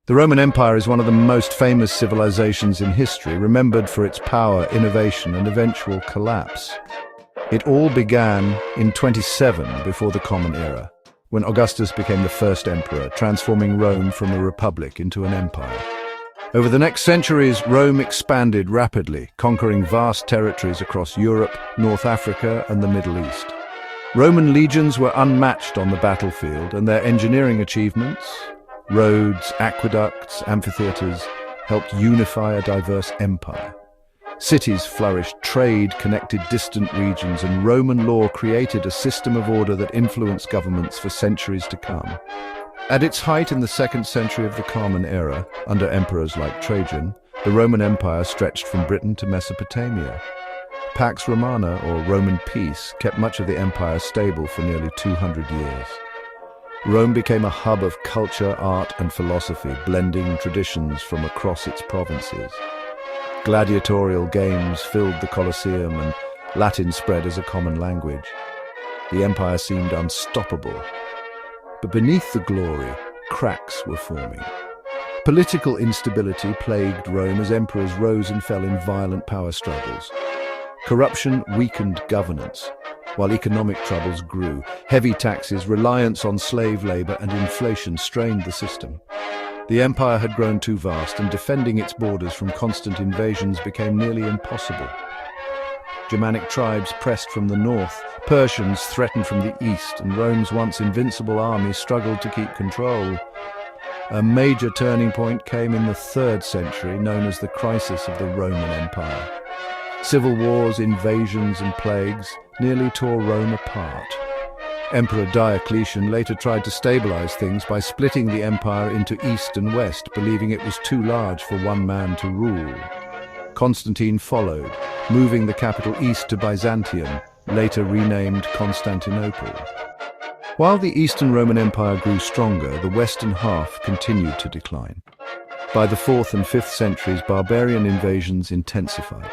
The Roman Empire is one of the most famous civilizations in history, remembered for its power, innovation, and eventual collapse. It all began in 27 before the Common Era, when Augustus became the first emperor, transforming Rome from a republic into an empire. Over the next centuries, Rome expanded rapidly, conquering vast territories across Europe, North Africa, and the Middle East. Roman legions were unmatched on the battlefield, and their engineering achievements, roads, aqueducts, amphitheaters, helped unify a diverse empire. Cities flourished, trade connected distant regions, and Roman law created a system of order that influenced governments for centuries to come. At its height in the 2nd century of the Common Era, under emperors like Trajan, the Roman Empire stretched from Britain to Mesopotamia. Pax Romana, or Roman peace, kept much of the empire stable for nearly 200 years. Rome became a hub of culture, art, and philosophy, blending traditions from across its provinces. Gladiatorial games filled the Colosseum, and Latin spread as a common language. The empire seemed unstoppable. But beneath the glory, cracks were forming. Political instability plagued Rome as emperors rose and fell in violent power struggles. Corruption weakened governance, while economic troubles grew. Heavy taxes, reliance on slave labor, and inflation strained the system. The empire had grown too vast, and defending its borders from constant invasions became nearly impossible. Germanic tribes pressed from the north, Persians threatened from the east, and Rome's once invincible army struggled to keep control. A major turning point came in the 3rd century, known as the crisis of the Roman Empire. Civil wars, invasions, and plagues nearly tore Rome apart. Emperor Diocletian later tried to stabilize things by splitting the empire into east and west, believing it was too large for one man to rule. Constantine followed, moving the capital east to Byzantium, later renamed Constantinople. While the Eastern Roman Empire grew stronger, the western half continued to decline. By the 4th and 5th centuries, barbarian invasions intensified.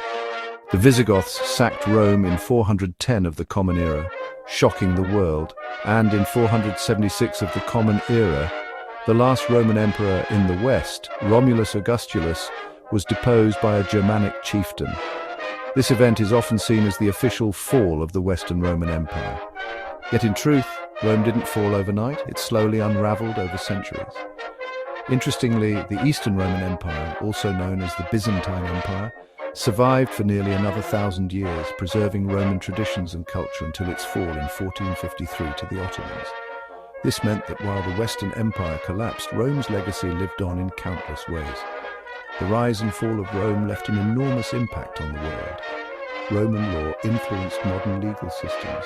The Visigoths sacked Rome in 410 of the Common Era, shocking the world, and in 476 of the Common Era, the last Roman emperor in the west, Romulus Augustulus, was deposed by a Germanic chieftain. This event is often seen as the official fall of the Western Roman Empire. Yet in truth, Rome didn't fall overnight. It slowly unraveled over centuries. Interestingly, the Eastern Roman Empire, also known as the Byzantine Empire, survived for nearly another 1,000 years, preserving Roman traditions and culture until its fall in 1453 to the Ottomans. This meant that while the Western Empire collapsed, Rome's legacy lived on in countless ways. The rise and fall of Rome left an enormous impact on the world. Roman law influenced modern legal systems.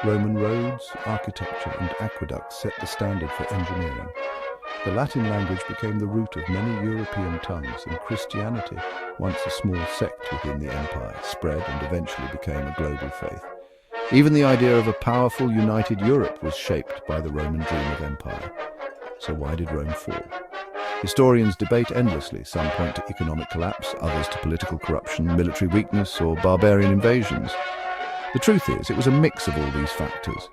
Roman roads, architecture, and aqueducts set the standard for engineering. The Latin language became the root of many European tongues, and Christianity, once a small sect within the empire, spread and eventually became a global faith. Even the idea of a powerful, united Europe was shaped by the Roman dream of empire. So why did Rome fall? Historians debate endlessly. Some point to economic collapse, others to political corruption, military weakness, or barbarian invasions. The truth is, it was a mix of all these factors.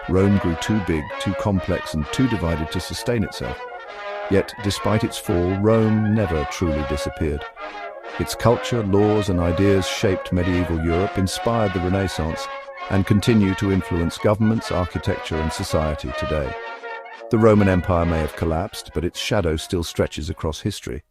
Rome grew too big, too complex, and too divided to sustain itself. Yet, despite its fall, Rome never truly disappeared. Its culture, laws, and ideas shaped medieval Europe, inspired the Renaissance, and continue to influence governments, architecture, and society today. The Roman Empire may have collapsed, but its shadow still stretches across history.